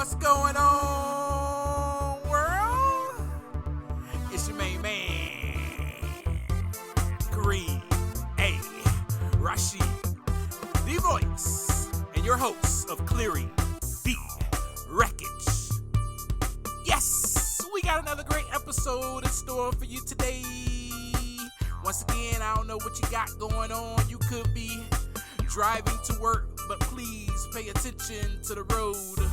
What's going on, world? It's your main man, Kareem A. Rashid, the voice, and your host of Clearing the Wreckage. Yes, we got another great episode in store for you today. Once again, I don't know what you got going on. You could be driving to work, but please pay attention to the road.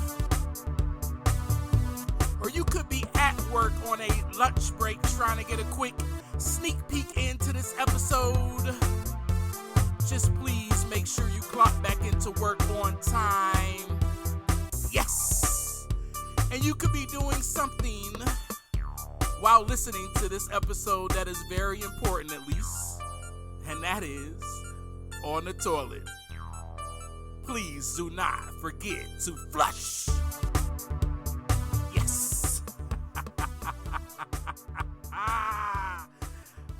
Or you could be at work on a lunch break trying to get a quick sneak peek into this episode. Just please make sure you clock back into work on time. Yes! And you could be doing something while listening to this episode that is very important, at least, and that is on the toilet. Please do not forget to flush. Yes.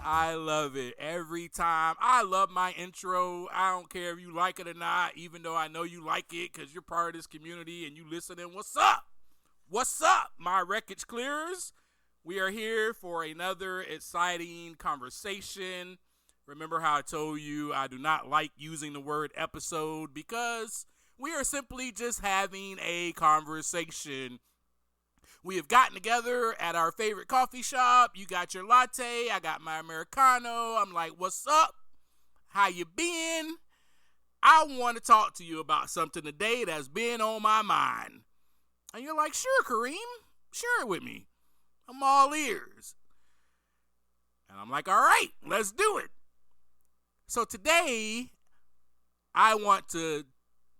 I love it every time. I love my intro. I don't care if you like it or not, even though I know you like it because you're part of this community and you listening. What's up? What's up, my wreckage clearers? We are here for another exciting conversation. Remember how I told you I do not like using the word episode because we are simply just having a conversation. We have gotten together at our favorite coffee shop. You got your latte. I got my Americano. I'm like, what's up? How you been? I want to talk to you about something today that's been on my mind. And you're like, sure, Kareem. Share it with me. I'm all ears. And I'm like, all right, let's do it. So today, I want to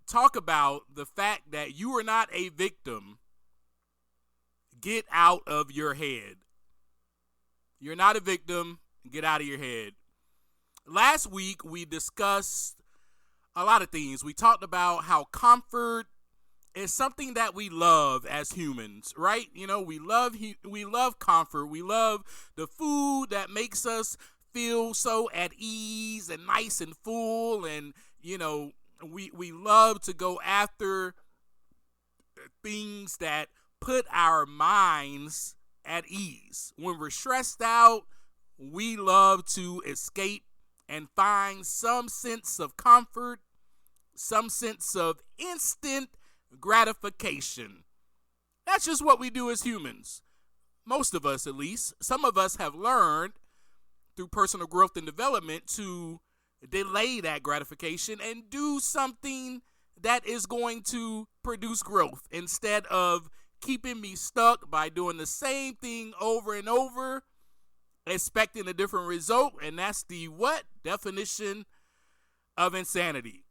talk about the fact that you are not a victim. Get out of your head. You're not a victim. Get out of your head. Last week, we discussed a lot of things. We talked about how comfort is something that we love as humans, right? You know, we love comfort. We love the food that makes us feel so at ease and nice and full, and you know, we love to go after things that put our minds at ease. When we're stressed out, we love to escape and find some sense of comfort, some sense of instant gratification. That's just what we do as humans. Most of us, at least. Some of us have learned through personal growth and development to delay that gratification and do something that is going to produce growth instead of keeping me stuck by doing the same thing over and over, expecting a different result. And that's the what? Definition of insanity.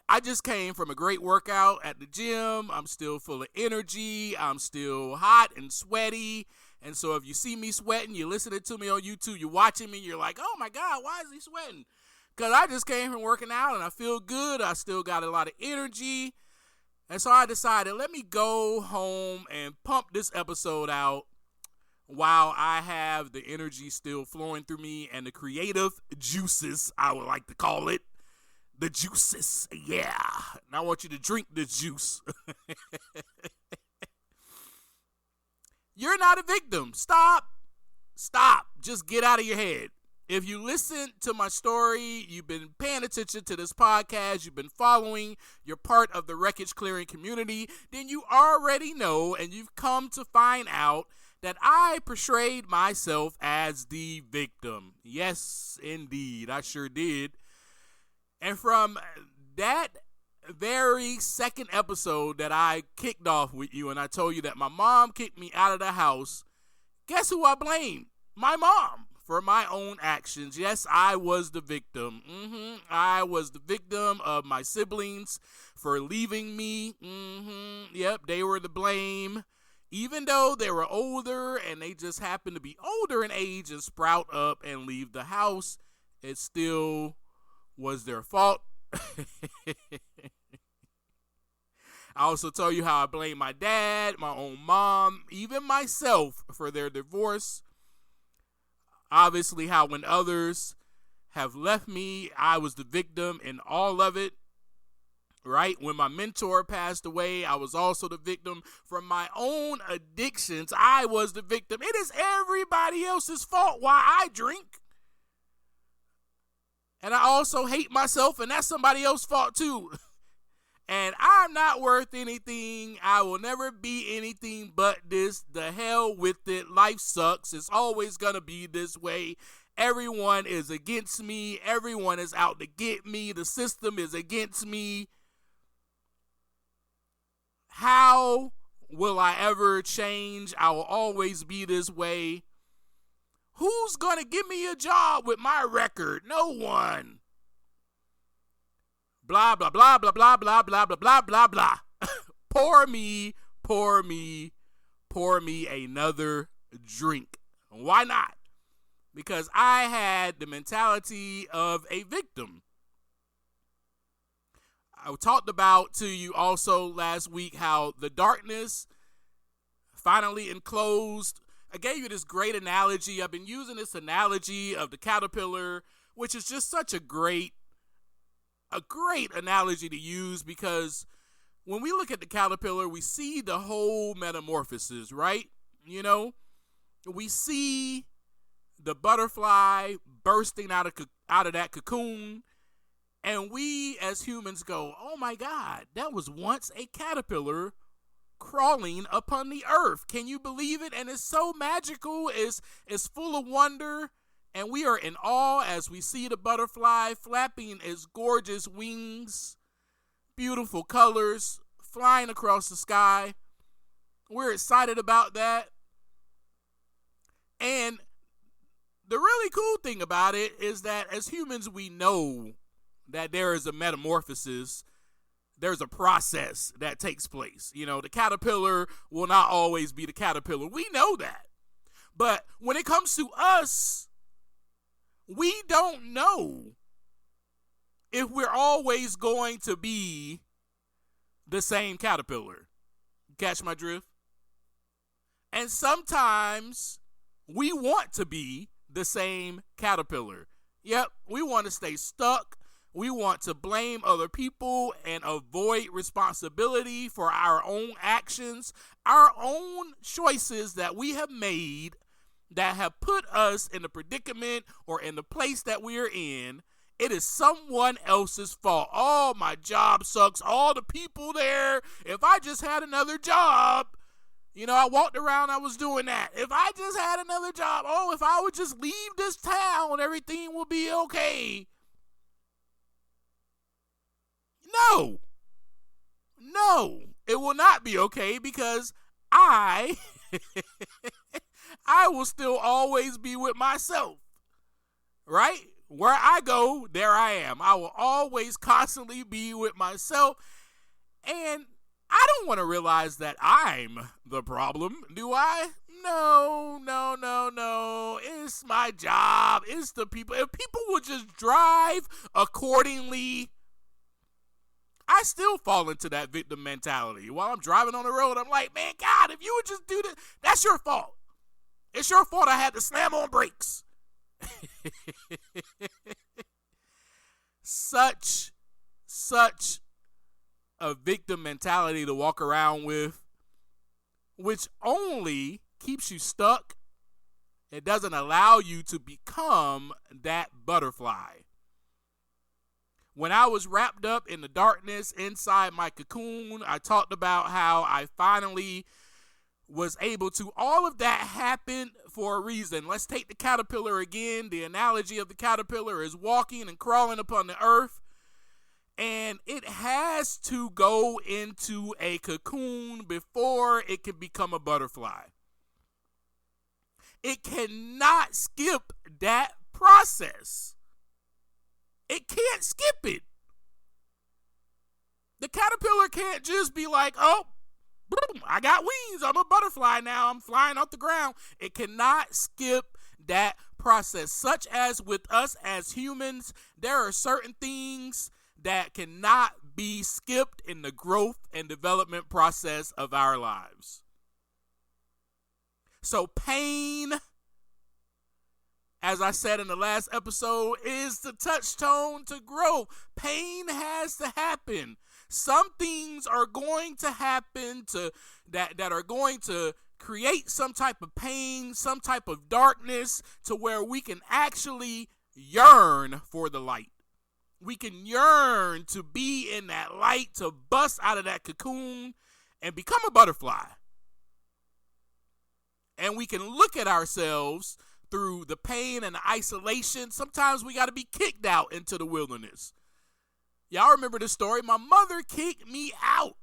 I just came from a great workout at the gym. I'm still full of energy. I'm still hot and sweaty. And so if you see me sweating, you're listening to me on YouTube, you're watching me, you're like, oh my God, why is he sweating? Because I just came from working out and I feel good. I still got a lot of energy. And so I decided, let me go home and pump this episode out while I have the energy still flowing through me and the creative juices, I would like to call it. The juices, yeah. And I want you to drink the juice. You're not a victim. Stop. Just get out of your head. If you listen to my story, you've been paying attention to this podcast, you've been following, you're part of the wreckage clearing community, then you already know and you've come to find out that I portrayed myself as the victim. Yes, indeed, I sure did. And from that very second episode that I kicked off with you and I told you that my mom kicked me out of the house, guess who I blamed? My mom for my own actions. Yes, I was the victim. I was the victim of my siblings for leaving me. Yep, they were to blame. Even though they were older and they just happened to be older in age and sprout up and leave the house, it still was their fault. I also told you how I blame my dad, my own mom, even myself for their divorce. Obviously, how when others have left me, I was the victim in all of it. right? When my mentor passed away, I was also the victim. From my own addictions, I was the victim. It is everybody else's fault why I drink. And I also hate myself, and that's somebody else's fault too. And I'm not worth anything. I will never be anything but this. The hell with it. Life sucks. It's always going to be this way. Everyone is against me. Everyone is out to get me. The system is against me. How will I ever change? I will always be this way. Who's going to give me a job with my record? No one. Blah, blah, blah, blah, blah, blah, blah, blah, blah, blah, blah. Pour me another drink. Why not? Because I had the mentality of a victim. I talked about to you also last week how the darkness finally enclosed. I gave you this great analogy. I've been using this analogy of the caterpillar, which is just such a great analogy to use, because when we look at the caterpillar, we see the whole metamorphosis, right? You know, we see the butterfly bursting out of that cocoon, and we as humans go, oh my God, that was once a caterpillar crawling upon the earth. Can you believe it? And it's so magical, it's full of wonder, and we are in awe as we see the butterfly flapping its gorgeous wings, beautiful colors, flying across the sky. We're excited about that. And the really cool thing about it is that as humans, we know that there is a metamorphosis. There's a process that takes place. You know, the caterpillar will not always be the caterpillar. We know that. But when it comes to us, we don't know if we're always going to be the same caterpillar. Catch my drift? And sometimes we want to be the same caterpillar. Yep, we want to stay stuck. We want to blame other people and avoid responsibility for our own actions, our own choices that we have made that have put us in the predicament or in the place that we are in. It is someone else's fault. Oh, my job sucks. All the people there. If I just had another job. You know, I walked around, I was doing that. If I just had another job, if I would just leave this town, everything will be okay. No, it will not be okay, because I will still always be with myself, right? Where I go, there I am. I will always constantly be with myself, and I don't want to realize that I'm the problem, do I? No. It's my job. It's the people. If people would just drive accordingly, I still fall into that victim mentality. While I'm driving on the road, I'm like, man, God, if you would just do this, that's your fault. It's your fault I had to slam on brakes. Such a victim mentality to walk around with, which only keeps you stuck. It doesn't allow you to become that butterfly. When I was wrapped up in the darkness inside my cocoon, I talked about how I finally was able to. All of that happened for a reason. Let's take the caterpillar again. The analogy of the caterpillar is walking and crawling upon the earth. And it has to go into a cocoon before it can become a butterfly. It cannot skip that process. It can't skip it. The caterpillar can't just be like, oh, boom, I got wings. I'm a butterfly now. I'm flying off the ground. It cannot skip that process. Such as with us as humans, there are certain things that cannot be skipped in the growth and development process of our lives. So pain, as I said in the last episode, is the touchstone to growth. Pain has to happen. Some things are going to happen that are going to create some type of pain, some type of darkness, to where we can actually yearn for the light. We can yearn to be in that light, to bust out of that cocoon and become a butterfly. And we can look at ourselves through the pain and the isolation. Sometimes we got to be kicked out into the wilderness. Y'all remember this story? My mother kicked me out.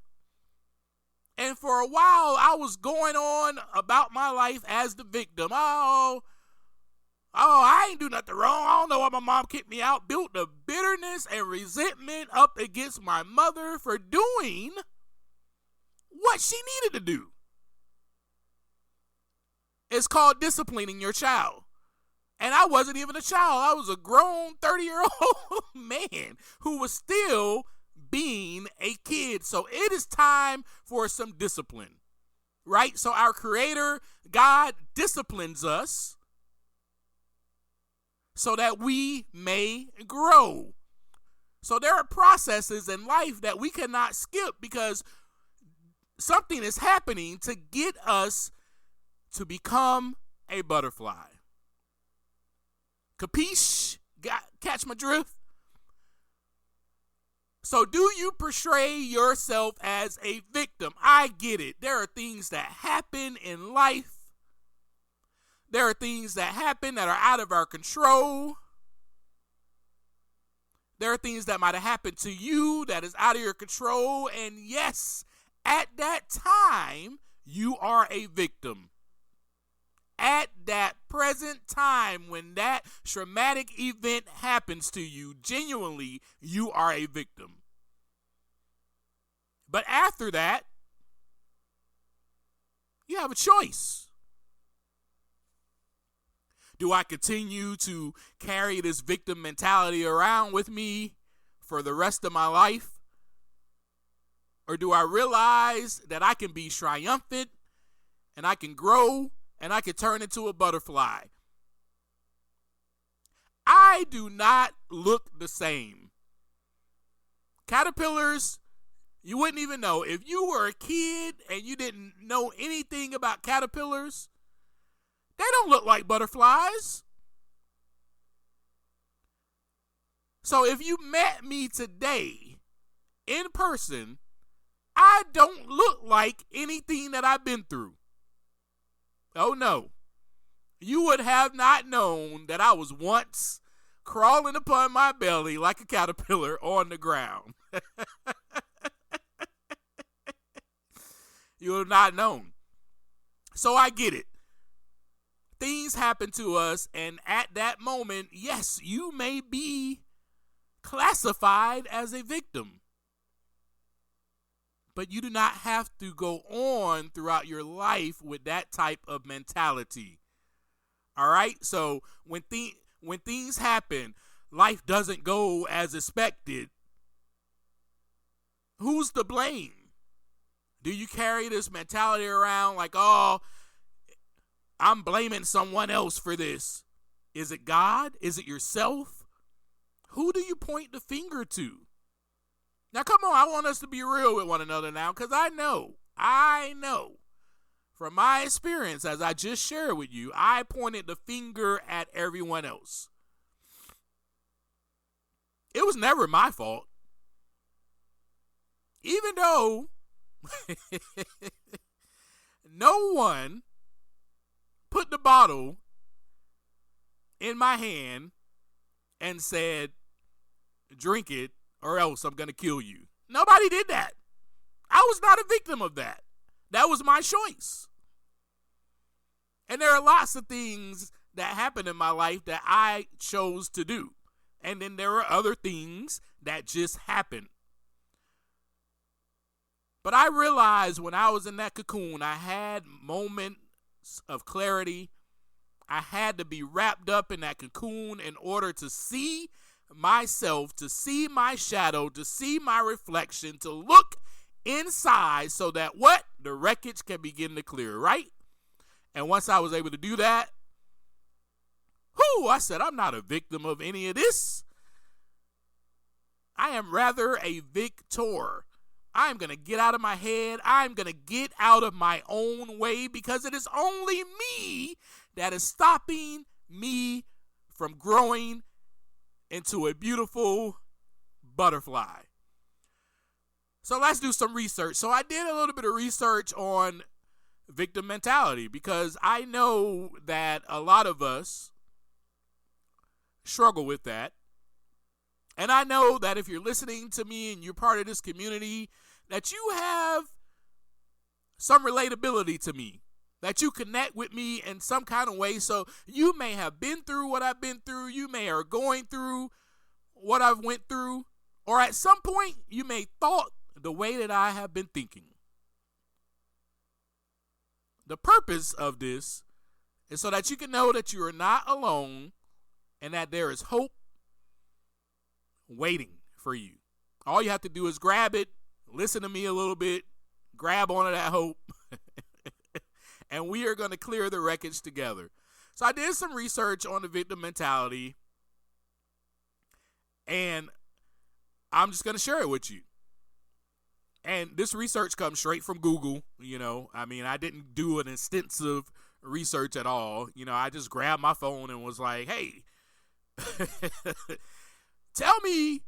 And for a while, I was going on about my life as the victim. Oh, I ain't do nothing wrong. I don't know why my mom kicked me out. Built the bitterness and resentment up against my mother for doing what she needed to do. It's called disciplining your child. And I wasn't even a child. I was a grown 30-year-old man who was still being a kid. So it is time for some discipline, right? So our Creator, God, disciplines us so that we may grow. So there are processes in life that we cannot skip, because something is happening to get us to become a butterfly. Capiche? Catch my drift? So do you portray yourself as a victim? I get it. There are things that happen in life. There are things that happen that are out of our control. There are things that might have happened to you that is out of your control. And yes, at that time, you are a victim. At that present time, when that traumatic event happens to you, genuinely, you are a victim. But after that, you have a choice. Do I continue to carry this victim mentality around with me for the rest of my life? Or do I realize that I can be triumphant and I can grow and I can turn into a butterfly? I do not look the same. Caterpillars, you wouldn't even know. If you were a kid and you didn't know anything about caterpillars, they don't look like butterflies. So if you met me today in person, I don't look like anything that I've been through. Oh no. You would have not known that I was once crawling upon my belly like a caterpillar on the ground. You would have not known. So I get it. Things happen to us, and at that moment, yes, you may be classified as a victim. But you do not have to go on throughout your life with that type of mentality. All right? So when things happen, life doesn't go as expected, who's to blame? Do you carry this mentality around like, oh, I'm blaming someone else for this? Is it God? Is it yourself? Who do you point the finger to? Now, come on, I want us to be real with one another now, because I know from my experience, as I just shared with you, I pointed the finger at everyone else. It was never my fault. Even though no one put the bottle in my hand and said, drink it or else I'm going to kill you. Nobody did that. I was not a victim of that. That was my choice. And there are lots of things that happened in my life that I chose to do. And then there are other things that just happened. But I realized when I was in that cocoon, I had moments of clarity. I had to be wrapped up in that cocoon in order to see myself, to see my shadow, to see my reflection, to look inside so that what? The wreckage can begin to clear, right? And once I was able to do that, I said, I'm not a victim of any of this. I am rather a victor. I'm going to get out of my head. I'm going to get out of my own way because it is only me that is stopping me from growing into a beautiful butterfly. So let's do some research. So I did a little bit of research on victim mentality because I know that a lot of us struggle with that. And I know that if you're listening to me and you're part of this community, that you have some relatability to me, that you connect with me in some kind of way. So you may have been through what I've been through. You may are going through what I've went through. Or at some point, you may thought the way that I have been thinking. The purpose of this is so that you can know that you are not alone and that there is hope waiting for you. All you have to do is grab it, listen to me a little bit, grab onto that hope, and we are going to clear the wreckage together. So I did some research on the victim mentality, and I'm just going to share it with you. And this research comes straight from Google, I didn't do an extensive research at all. I just grabbed my phone and was like, hey, tell me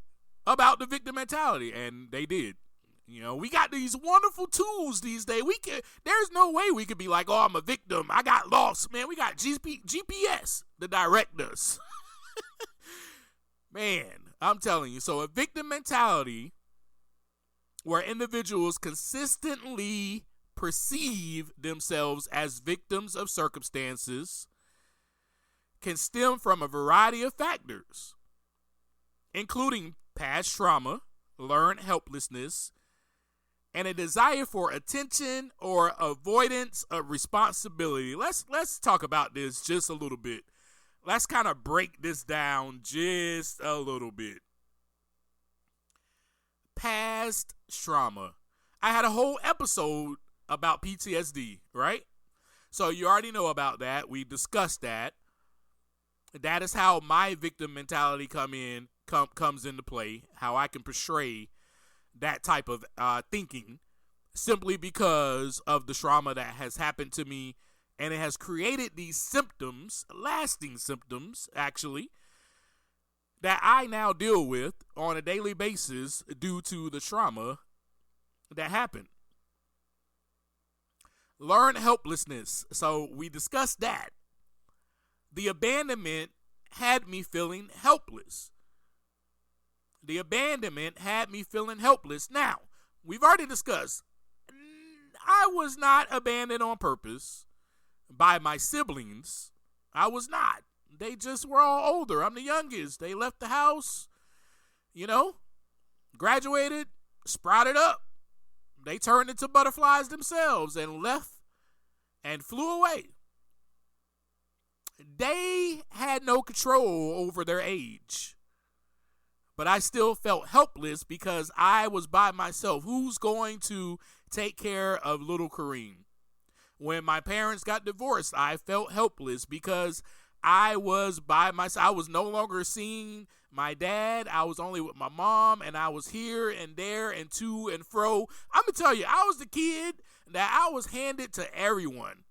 about the victim mentality. And they did. We got these wonderful tools these days. There's no way we could be like, oh, I'm a victim. I got lost. Man, we got GPS to direct us. Man, I'm telling you. So a victim mentality where individuals consistently perceive themselves as victims of circumstances can stem from a variety of factors, including past trauma, learned helplessness, and a desire for attention or avoidance of responsibility. Let's talk about this just a little bit. Let's kind of break this down just a little bit. Past trauma. I had a whole episode about PTSD, right? So you already know about that. We discussed that. That is how my victim mentality comes into play, how I can portray that type of thinking simply because of the trauma that has happened to me, and it has created these symptoms, lasting symptoms actually, that I now deal with on a daily basis due to the trauma that happened. Learned helplessness. So we discussed that. The abandonment had me feeling helpless. Now, we've already discussed, I was not abandoned on purpose by my siblings. I was not. They just were all older. I'm the youngest. They left the house, graduated, sprouted up. They turned into butterflies themselves and left and flew away. They had no control over their age. But I still felt helpless because I was by myself. Who's going to take care of little Kareem? When my parents got divorced, I felt helpless because I was by myself. I was no longer seeing my dad. I was only with my mom, and I was here and there and to and fro. I'm going to tell you, I was the kid that I was handed to everyone.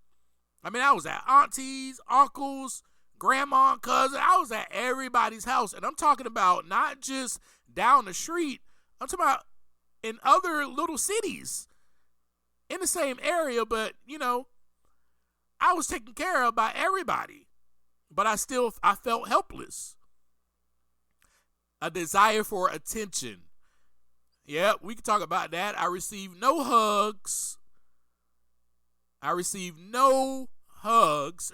I was at aunties, uncles, grandma, cousin. I was at everybody's house. And I'm talking about not just down the street. I'm talking about in other little cities in the same area. But, I was taken care of by everybody. But I felt helpless. A desire for attention. Yeah, we can talk about that. I received no hugs.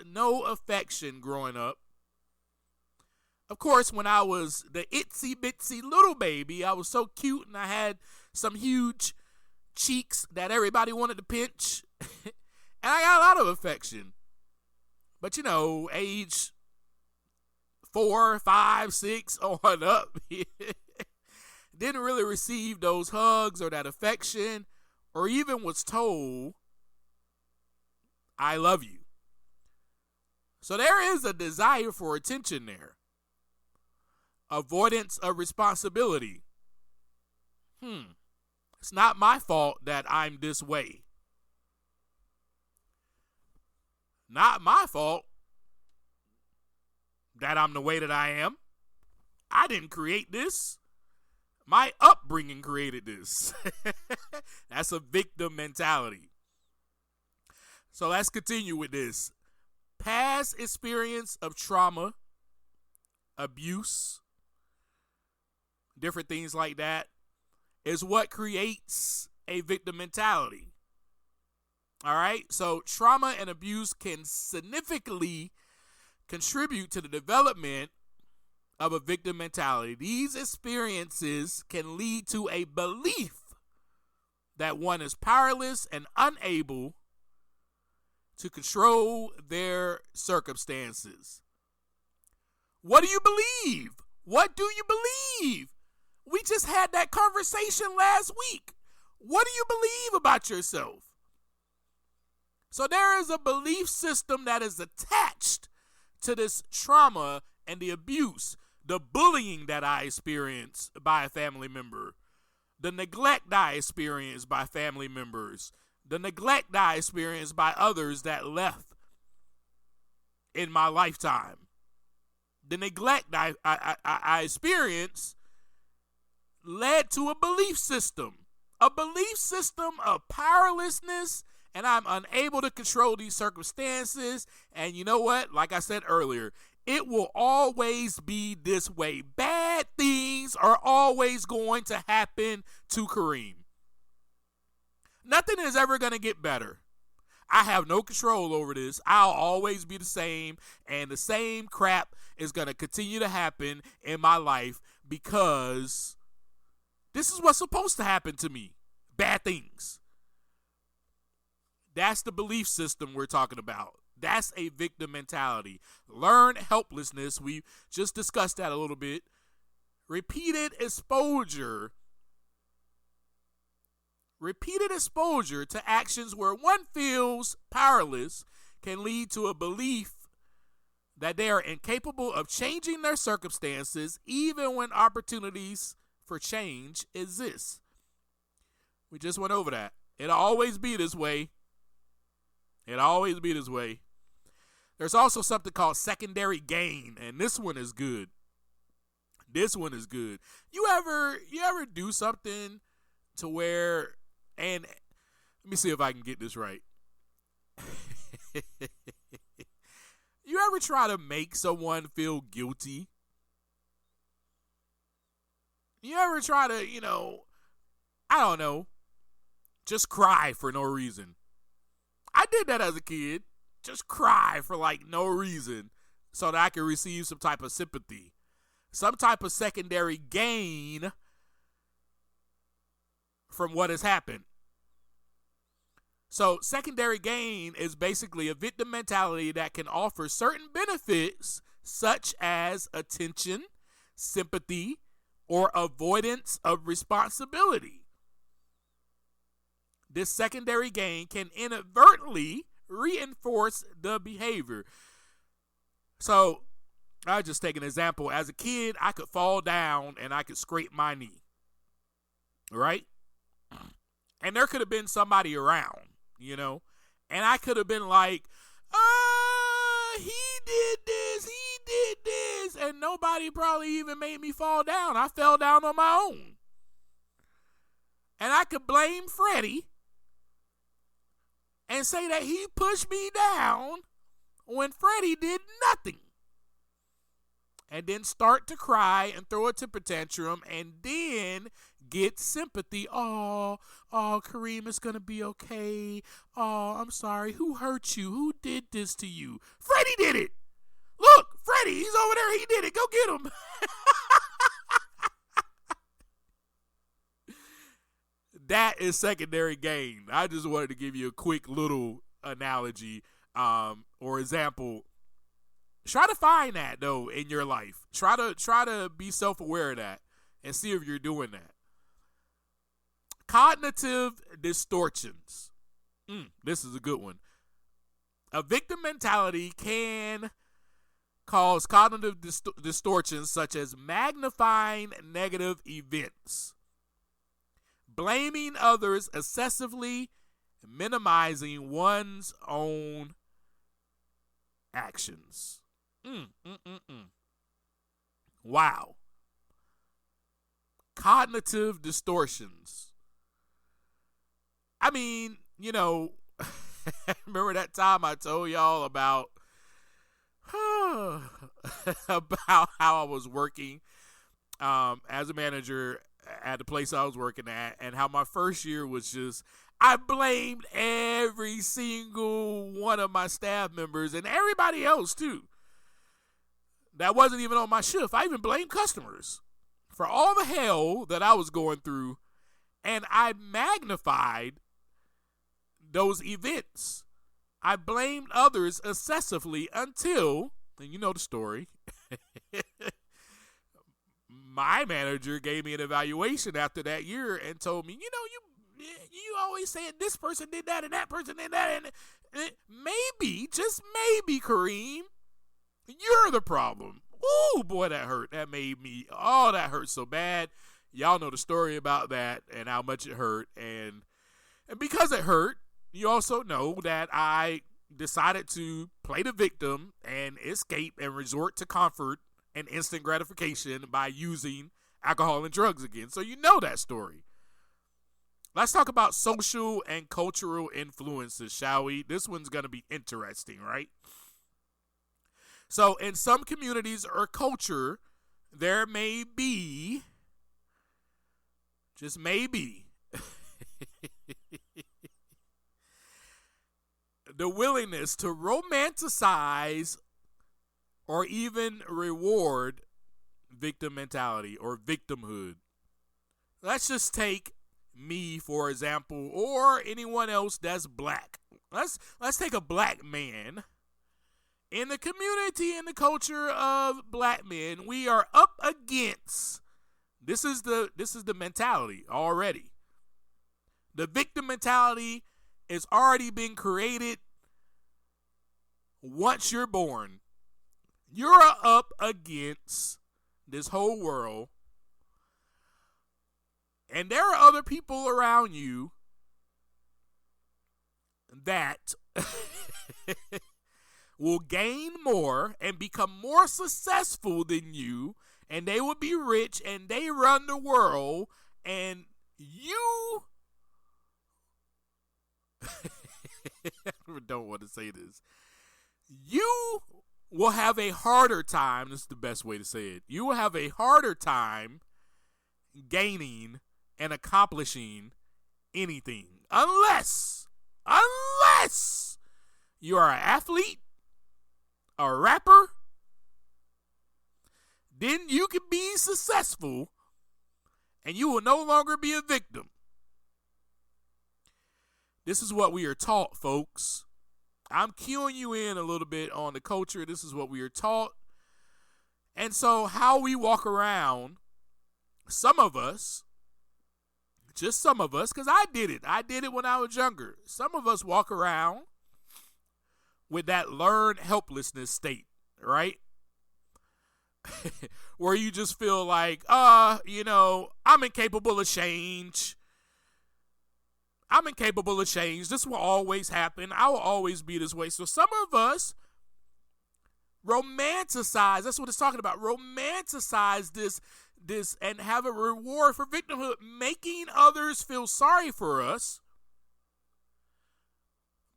No affection growing up. Of course, when I was the itsy bitsy little baby, I was so cute and I had some huge cheeks that everybody wanted to pinch. And I got a lot of affection. But age 4, 5, 6 on up, didn't really receive those hugs or that affection, or even was told, I love you. So there is a desire for attention there. Avoidance of responsibility. It's not my fault that I'm this way. Not my fault that I'm the way that I am. I didn't create this. My upbringing created this. That's a victim mentality. So let's continue with this. Past experience of trauma, abuse, different things like that is what creates a victim mentality. All right? So trauma and abuse can significantly contribute to the development of a victim mentality. These experiences can lead to a belief that one is powerless and unable to control their circumstances. What do you believe? What do you believe? We just had that conversation last week. What do you believe about yourself? So there is a belief system that is attached to this trauma and the abuse, the bullying that I experienced by a family member, the neglect I experienced by family members, the neglect I experienced by others that left in my lifetime. The neglect I experienced led to a belief system of powerlessness, and I'm unable to control these circumstances. And you know what? Like I said earlier, it will always be this way. Bad things are always going to happen to Kareem. Nothing is ever going to get better. I have no control over this. I'll always be the same, and the same crap is going to continue to happen in my life because this is what's supposed to happen to me. Bad things. That's the belief system we're talking about. That's a victim mentality. Learned helplessness. We just discussed that a little bit. Repeated exposure to actions where one feels powerless can lead to a belief that they are incapable of changing their circumstances even when opportunities for change exist. We just went over that. It'll always be this way. It'll always be this way. There's also something called secondary gain, and this one is good. This one is good. You ever do something to where, and let me see if I can get this right. You ever try to make someone feel guilty? You ever try to, I don't know, just cry for no reason? I did that as a kid. Just cry for no reason so that I can receive some type of sympathy, some type of secondary gain from what has happened. So secondary gain is basically a victim mentality that can offer certain benefits such as attention, sympathy, or avoidance of responsibility. This secondary gain can inadvertently reinforce the behavior. So I'll just take an example. As a kid, I could fall down and I could scrape my knee. Right? And there could have been somebody around, and I could have been like, he did this, and nobody probably even made me fall down. I fell down on my own. And I could blame Freddie and say that he pushed me down when Freddie did nothing. And then start to cry and throw a temper tantrum and then get sympathy. Oh, Kareem is going to be okay. Oh, I'm sorry. Who hurt you? Who did this to you? Freddie did it. Look, Freddie, he's over there. He did it. Go get him. That is secondary gain. I just wanted to give you a quick little analogy or example. Try to find that, though, in your life. Try to be self-aware of that and see if you're doing that. Cognitive distortions. This is a good one. A victim mentality can cause cognitive distortions such as magnifying negative events, blaming others excessively, minimizing one's own actions. Wow. Cognitive distortions. I mean, remember that time I told y'all about about how I was working as a manager at the place I was working at, and how my first year was just, I blamed every single one of my staff members and everybody else too that wasn't even on my shift. I even blamed customers for all the hell that I was going through, and I magnified those events. I blamed others excessively until, and you know the story, my manager gave me an evaluation after that year and told me, you always saying this person did that and that person did that, and maybe, just maybe, Kareem, you're the problem. Ooh, boy, that hurt. That hurt so bad. Y'all know the story about that and how much it hurt. And because it hurt, you also know that I decided to play the victim and escape and resort to comfort and instant gratification by using alcohol and drugs again. So you know that story. Let's talk about social and cultural influences, shall we? This one's going to be interesting, right? So in some communities or culture, there may be, just maybe, the willingness to romanticize or even reward victim mentality or victimhood. Let's just take me, for example, or anyone else that's black. Let's take a black man. In the community, in the culture of black men, we are up against, this is the mentality already. The victim mentality is already being created once you're born. You're up against this whole world, and there are other people around you that will gain more and become more successful than you, and they will be rich and they run the world, and you I don't want to say this. You will have a harder time, this is the best way to say it, you will have a harder time gaining and accomplishing anything unless you are an athlete, a rapper. Then you can be successful and you will no longer be a victim. This is what we are taught, folks. I'm cueing you in a little bit on the culture. This is what we are taught. And so how we walk around, some of us, just some of us, because I did it when I was younger. Some of us walk around with that learned helplessness state, right? Where you just feel like, I'm incapable of change. I'm incapable of change. This will always happen. I will always be this way. So some of us romanticize, that's what it's talking about, romanticize this and have a reward for victimhood, making others feel sorry for us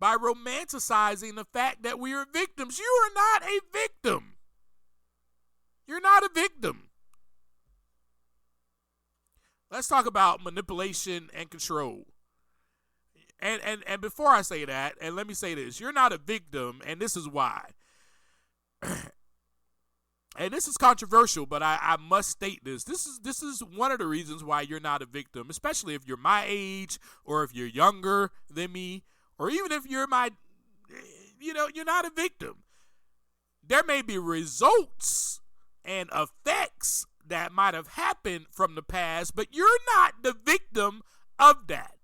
by romanticizing the fact that we are victims. You are not a victim. You're not a victim. Let's talk about manipulation and control. And before I say that, and let me say this, you're not a victim, and this is why. And this is controversial, but I must state this. This is one of the reasons why you're not a victim, especially if you're my age, or if you're younger than me, or even if you're you're not a victim. There may be results and effects that might have happened from the past, but you're not the victim of that.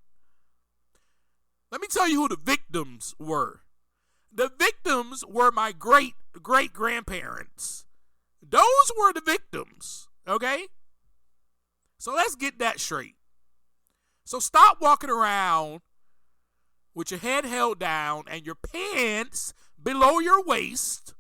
Let me tell you who the victims were. The victims were my great-great-grandparents. Those were the victims, okay? So let's get that straight. So stop walking around with your head held down and your pants below your waist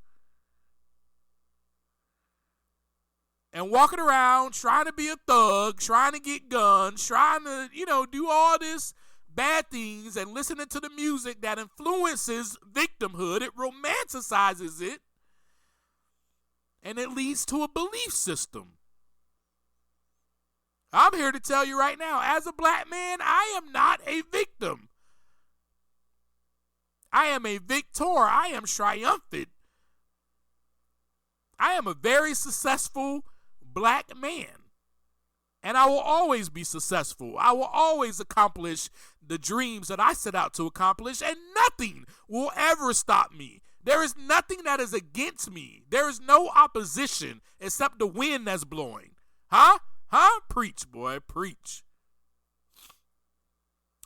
and walking around trying to be a thug, trying to get guns, trying to, do all this bad things and listening to the music that influences victimhood. It romanticizes it, and it leads to a belief system. I'm here to tell you right now, as a black man, I am not a victim. I am a victor. I am triumphant. I am a very successful black man. And I will always be successful. I will always accomplish the dreams that I set out to accomplish, and nothing will ever stop me. There is nothing that is against me. There is no opposition except the wind that's blowing. Huh? Preach, boy, preach.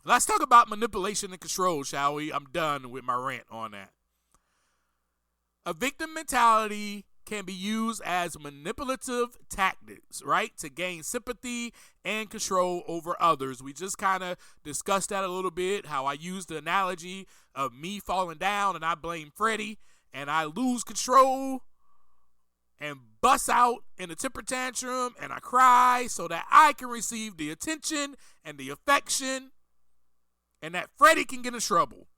Let's talk about manipulation and control, shall we? I'm done with my rant on that. A victim mentality can be used as manipulative tactics, right? To gain sympathy and control over others. We just kind of discussed that a little bit, how I used the analogy of me falling down and I blame Freddie and I lose control and bust out in a temper tantrum and I cry so that I can receive the attention and the affection and that Freddie can get in trouble.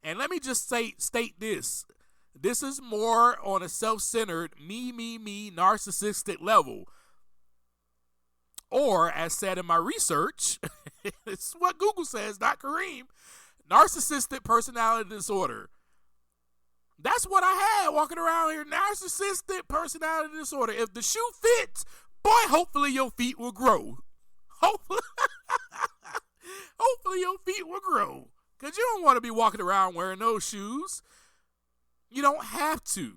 And let me just state this. This is more on a self-centered, me, narcissistic level. Or, as said in my research, it's what Google says, not Kareem, narcissistic personality disorder. That's what I had walking around here, narcissistic personality disorder. If the shoe fits, boy, hopefully your feet will grow. Hopefully your feet will grow. Because you don't want to be walking around wearing those shoes. You don't have to.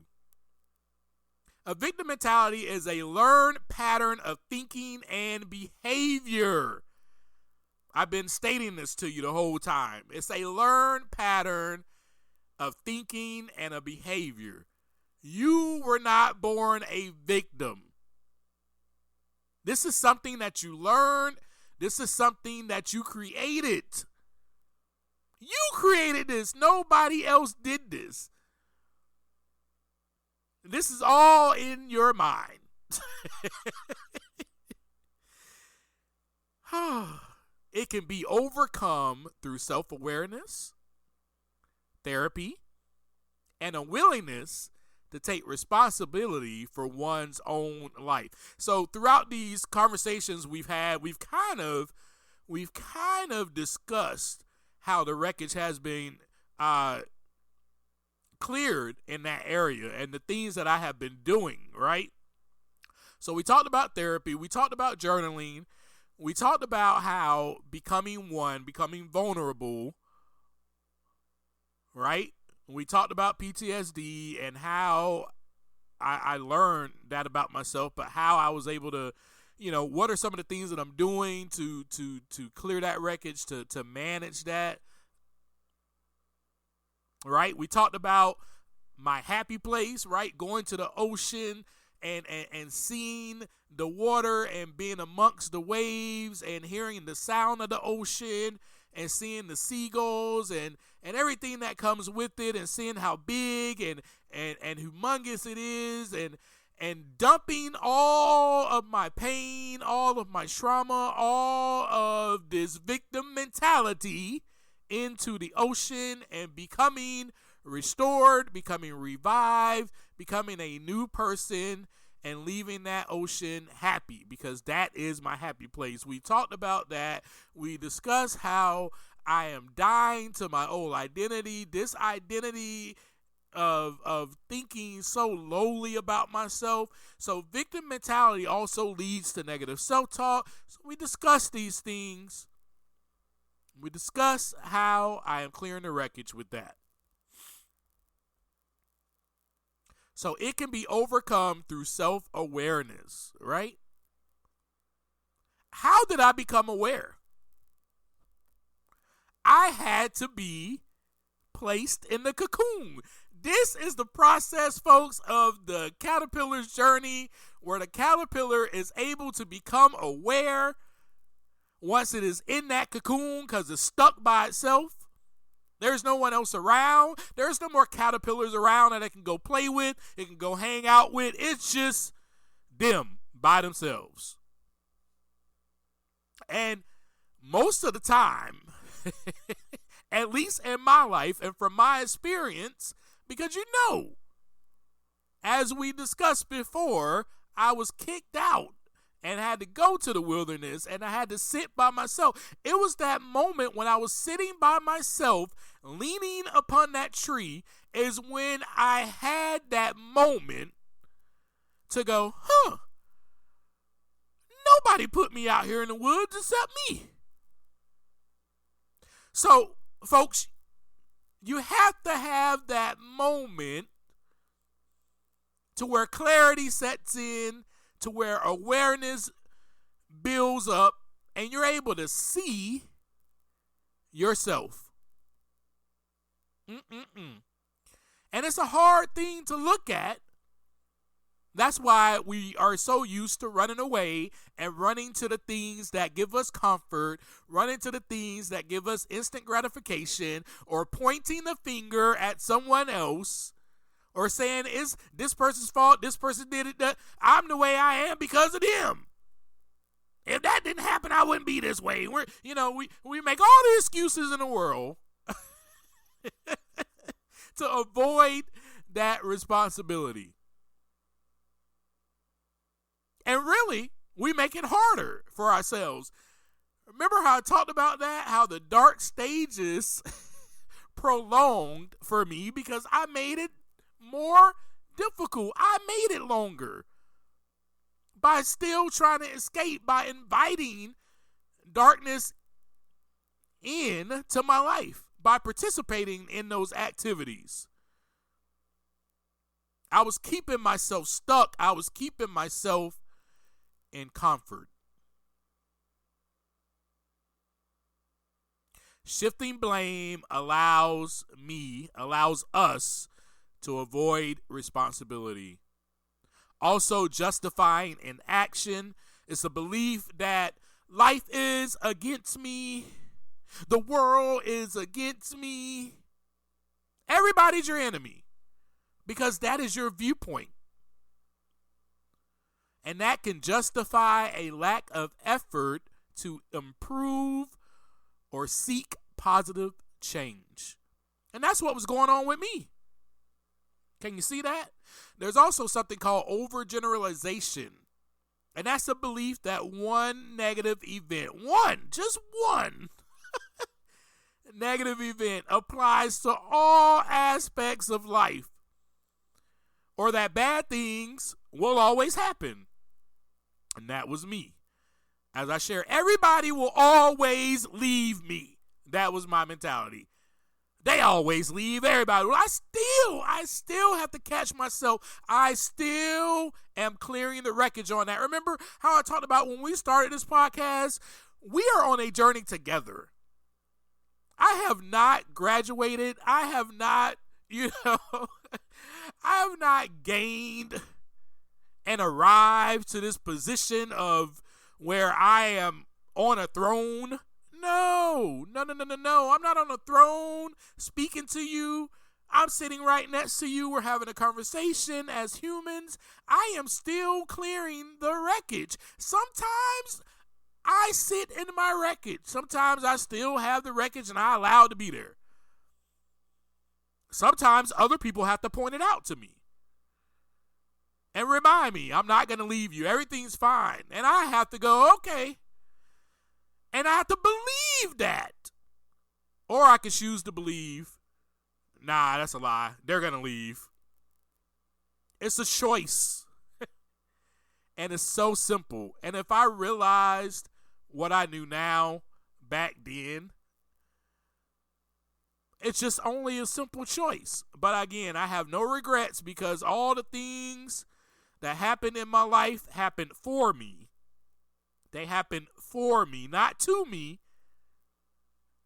A victim mentality is a learned pattern of thinking and behavior. I've been stating this to you the whole time. It's a learned pattern of thinking and a behavior. You were not born a victim. This is something that you learned. This is something that you created. You created this. Nobody else did this. This is all in your mind. It can be overcome through self-awareness, therapy, and a willingness to take responsibility for one's own life. So throughout these conversations we've had, we've kind of discussed how the wreckage has been cleared in that area and the things that I have been doing, right? So we talked about therapy, we talked about journaling, we talked about how becoming vulnerable, right? We talked about PTSD and how I learned that about myself, but how I was able to, what are some of the things that I'm doing to clear that wreckage, to manage that, right? We talked about my happy place, right? Going to the ocean and seeing the water and being amongst the waves and hearing the sound of the ocean and seeing the seagulls and everything that comes with it, and seeing how big and humongous it is, and dumping all of my pain, all of my trauma, all of this victim mentality into the ocean and becoming restored, becoming revived, becoming a new person, and leaving that ocean happy, because that is my happy place. We talked about that. We discussed how I am dying to my old identity, this identity of thinking so lowly about myself. So victim mentality also leads to negative self-talk. So we discuss these things. We discuss how I am clearing the wreckage with that. So it can be overcome through self-awareness, right? How did I become aware? I had to be placed in the cocoon. This is the process, folks, of the caterpillar's journey, where the caterpillar is able to become aware once it is in that cocoon because it's stuck by itself, there's no one else around. There's no more caterpillars around that it can go play with. It can go hang out with. It's just them by themselves. And most of the time, at least in my life and from my experience, because as we discussed before, I was kicked out and had to go to the wilderness and I had to sit by myself. It was that moment when I was sitting by myself, leaning upon that tree, is when I had that moment to go, nobody put me out here in the woods except me. So, folks, you have to have that moment to where clarity sets in, to where awareness builds up, and you're able to see yourself. And it's a hard thing to look at. That's why we are so used to running away and running to the things that give us comfort, running to the things that give us instant gratification, or pointing the finger at someone else, or saying, it's this person's fault, this person did it, I'm the way I am because of them. If that didn't happen, I wouldn't be this way. We make all the excuses in the world to avoid that responsibility. And really, we make it harder for ourselves. Remember how I talked about that? How the dark stages prolonged for me because I made it more difficult. I made it longer by still trying to escape, by inviting darkness in to my life, by participating in those activities. I was keeping myself stuck. I was keeping myself in comfort. Shifting blame allows us to avoid responsibility. Also, justifying inaction is a belief that life is against me, the world is against me. Everybody's your enemy because that is your viewpoint. And that can justify a lack of effort to improve or seek positive change. And that's what was going on with me. Can you see that? There's also something called overgeneralization. And that's a belief that one negative event, just one negative event applies to all aspects of life. Or that bad things will always happen. And that was me. As I share, everybody will always leave me. That was my mentality. They always leave everybody. Well, I still have to catch myself. I still am clearing the wreckage on that. Remember how I talked about when we started this podcast? We are on a journey together. I have not graduated. I have not, I have not gained and arrived to this position of where I am on a throne. No. I'm not on a throne speaking to you. I'm sitting right next to you. We're having a conversation as humans. I am still clearing the wreckage. Sometimes I sit in my wreckage. Sometimes I still have the wreckage and I allow it to be there. Sometimes other people have to point it out to me and remind me, I'm not going to leave you. Everything's fine. And I have to go, okay. And I have to believe that. Or I can choose to believe, nah, that's a lie. They're going to leave. It's a choice. And it's so simple. And if I realized what I knew now back then, it's just only a simple choice. But again, I have no regrets because all the things that happened in my life happened for me. They happened for me, not to me.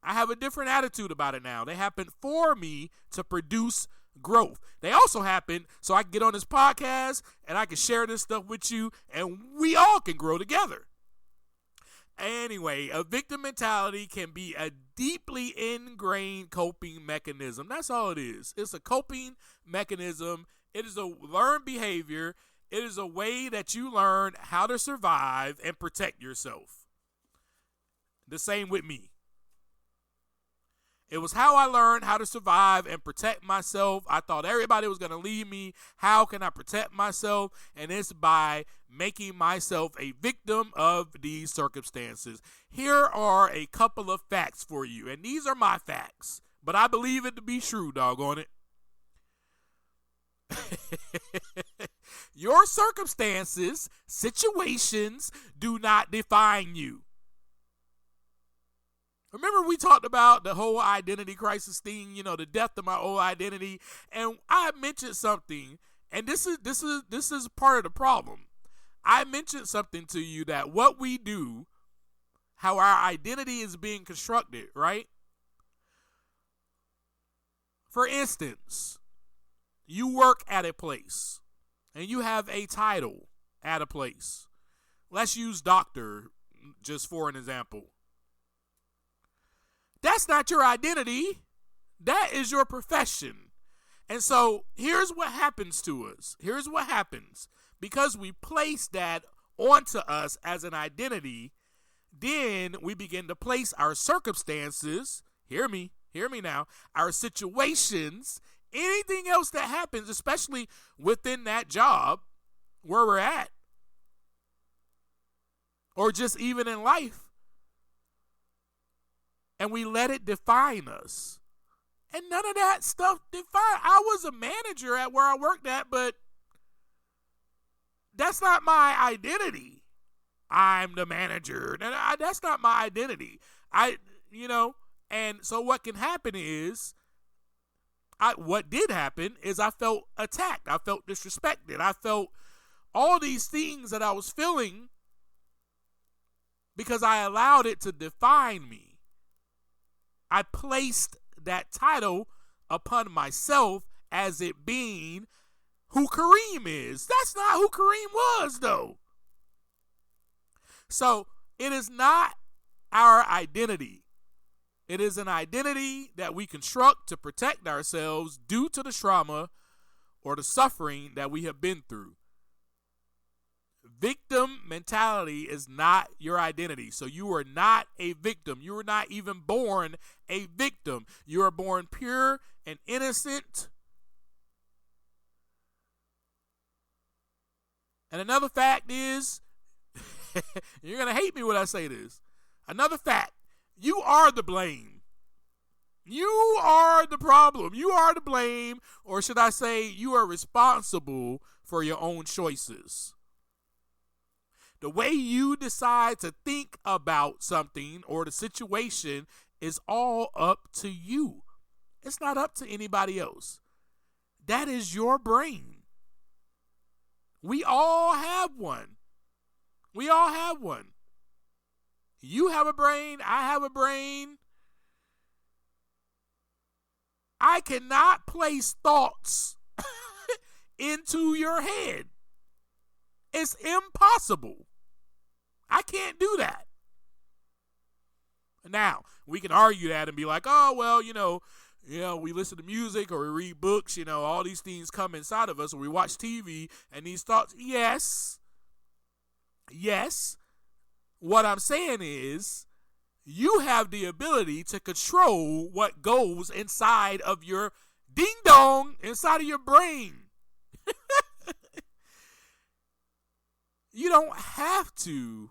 I have a different attitude about it now. They happened for me to produce growth. They also happened so I can get on this podcast and I can share this stuff with you and we all can grow together. Anyway, a victim mentality can be a deeply ingrained coping mechanism. That's all it is. It's a coping mechanism. It is a learned behavior. It is a way that you learn how to survive and protect yourself. The same with me. It was how I learned how to survive and protect myself. I thought everybody was going to leave me. How can I protect myself? And it's by making myself a victim of these circumstances. Here are a couple of facts for you. And these are my facts. But I believe it to be true, doggone it. Your circumstances, situations do not define you. Remember we talked about the whole identity crisis thing, the death of my old identity, and I mentioned something, and this is part of the problem. I mentioned something to you that what we do, how our identity is being constructed, right? For instance, you work at a place and you have a title at a place. Let's use doctor just for an example. That's not your identity. That is your profession. And so here's what happens to us. Here's what happens. Because we place that onto us as an identity, then we begin to place our circumstances, hear me now, our situations, anything else that happens, especially within that job where we're at, or just even in life, and we let it define us. And none of that stuff defined. I was a manager at where I worked at, but that's not my identity. I'm the manager. That's not my identity. And so what can happen is, what did happen is I felt attacked. I felt disrespected. I felt all these things that I was feeling because I allowed it to define me. I placed that title upon myself as it being who Kareem is. That's not who Kareem was, though. So it is not our identity. It is an identity that we construct to protect ourselves due to the trauma or the suffering that we have been through. Victim mentality is not your identity. So you are not a victim. You were not even born a victim. You are born pure and innocent. And another fact is, you're going to hate me when I say this. Another fact, you are the blame. You are the problem. You are to blame, or should I say, you are responsible for your own choices. The way you decide to think about something or the situation is all up to you. It's not up to anybody else. That is your brain. We all have one. We all have one. You have a brain. I have a brain. I cannot place thoughts into your head. It's impossible. I can't do that. Now, we can argue that and be like, oh, well, we listen to music or we read books, all these things come inside of us, or we watch TV and these thoughts. Yes. What I'm saying is, you have the ability to control what goes inside of your ding-dong, inside of your brain. You don't have to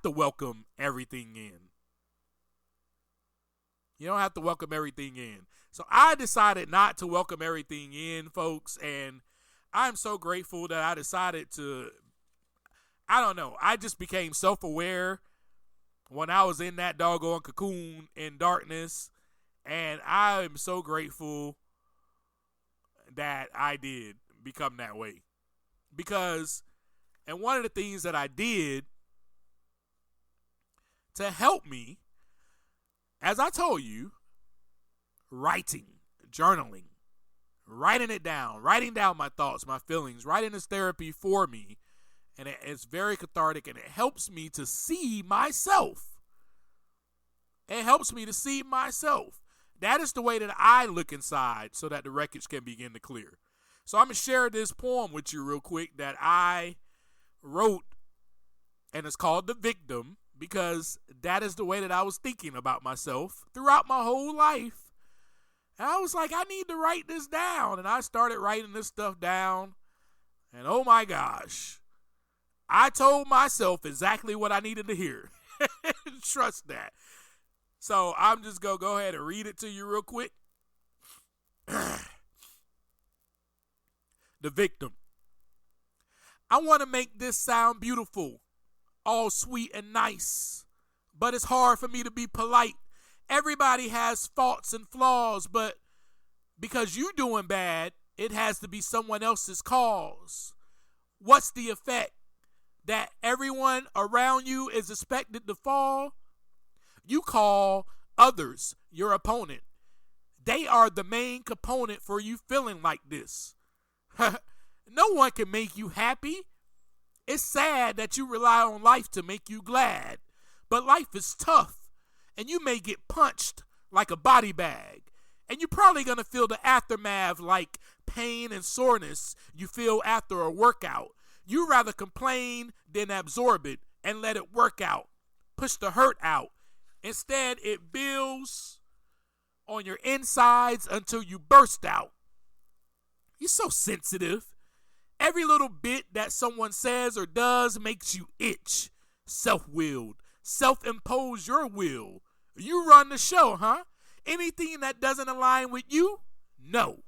welcome everything in. You don't have to welcome everything in. So I decided not to welcome everything in, folks, and I'm so grateful that I decided to, I just became self-aware when I was in that doggone cocoon in darkness, and I'm so grateful that I did become that way. Because, and one of the things that I did to help me, as I told you, writing, journaling, writing it down, writing down my thoughts, my feelings, writing is therapy for me. And it's very cathartic, and it helps me to see myself. It helps me to see myself. That is the way that I look inside so that the wreckage can begin to clear. So I'm going to share this poem with you real quick that I wrote, and it's called The Victim, because that is the way that I was thinking about myself throughout my whole life. And I was like, I need to write this down. And I started writing this stuff down. And oh my gosh, I told myself exactly what I needed to hear. Trust that. So I'm just going to go ahead and read it to you real quick. The Victim. I want to make this sound beautiful, all sweet and nice, but it's hard for me to be polite. Everybody has faults and flaws, but because you doing bad, it has to be someone else's cause. What's the effect? That everyone around you is expected to fall? You call others your opponent. They are the main component for you feeling like this. No one can make you happy. It's sad that you rely on life to make you glad, but life is tough, and you may get punched like a body bag, and you're probably going to feel the aftermath like pain and soreness you feel after a workout. You rather complain than absorb it and let it work out. Push the hurt out. Instead, it builds on your insides until you burst out. You're so sensitive. Every little bit that someone says or does makes you itch. Self-willed. Self-impose your will. You run the show, huh? Anything that doesn't align with you? No.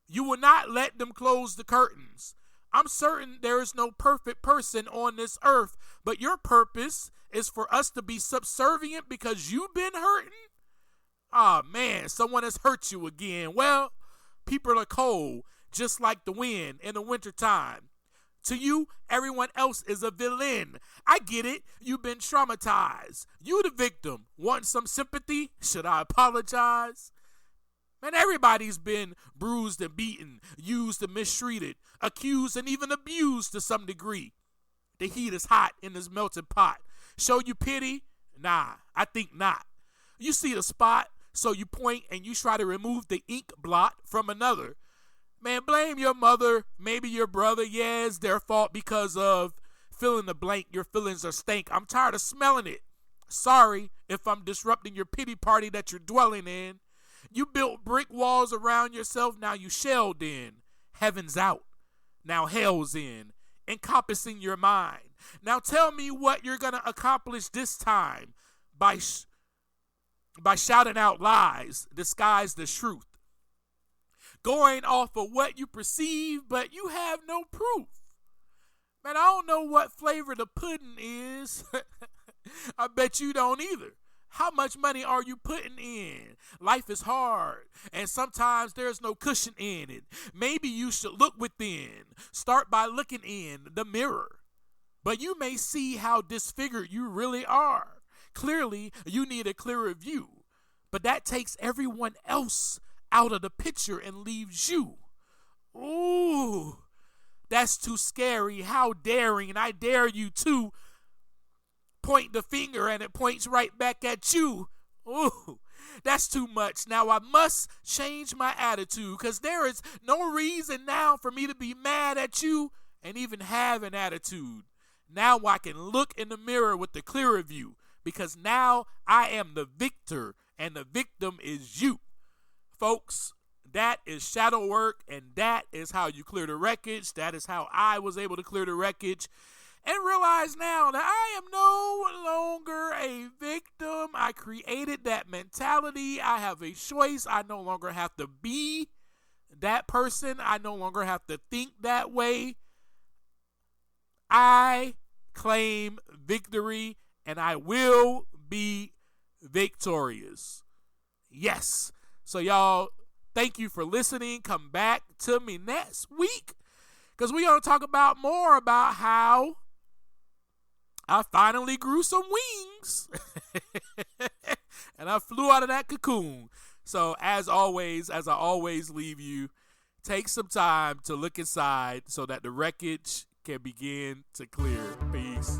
You will not let them close the curtains. I'm certain there is no perfect person on this earth, but your purpose is for us to be subservient because you've been hurting? Ah, man, someone has hurt you again. Well, people are cold, just like the wind in the wintertime. To you, everyone else is a villain. I get it. You've been traumatized. You the victim. Want some sympathy? Should I apologize? Man, everybody's been bruised and beaten, used and mistreated, accused and even abused to some degree. The heat is hot in this melting pot. Show you pity? Nah, I think not. You see the spot, so you point and you try to remove the ink blot from another. Man, blame your mother, maybe your brother. Yeah, it's their fault because of fill in the blank. Your feelings are stank. I'm tired of smelling it. Sorry if I'm disrupting your pity party that you're dwelling in. You built brick walls around yourself, now you shelled in. Heaven's out, now hell's in, encompassing your mind. Now tell me what you're going to accomplish this time by shouting out lies, disguised as truth. Going off of what you perceive, but you have no proof. Man, I don't know what flavor the pudding is. I bet you don't either. How much money are you putting in? Life is hard, and sometimes there's no cushion in it. Maybe you should look within. Start by looking in the mirror. But you may see how disfigured you really are. Clearly, you need a clearer view. But that takes everyone else out of the picture and leaves you. Ooh, that's too scary. How daring. I dare you to point the finger and it points right back at you. Ooh, that's too much. Now I must change my attitude because there is no reason now for me to be mad at you and even have an attitude. Now I can look in the mirror with the clearer view because now I am the victor and the victim is you. Folks, that is shadow work, and that is how you clear the wreckage. That is how I was able to clear the wreckage and realize now that I am no longer a victim. I created that mentality. I have a choice. I no longer have to be that person. I no longer have to think that way. I claim victory, and I will be victorious. Yes. So y'all, thank you for listening. Come back to me next week because we're going to talk about more about how I finally grew some wings and I flew out of that cocoon. So as always, as I always leave you, take some time to look inside so that the wreckage can begin to clear. Peace.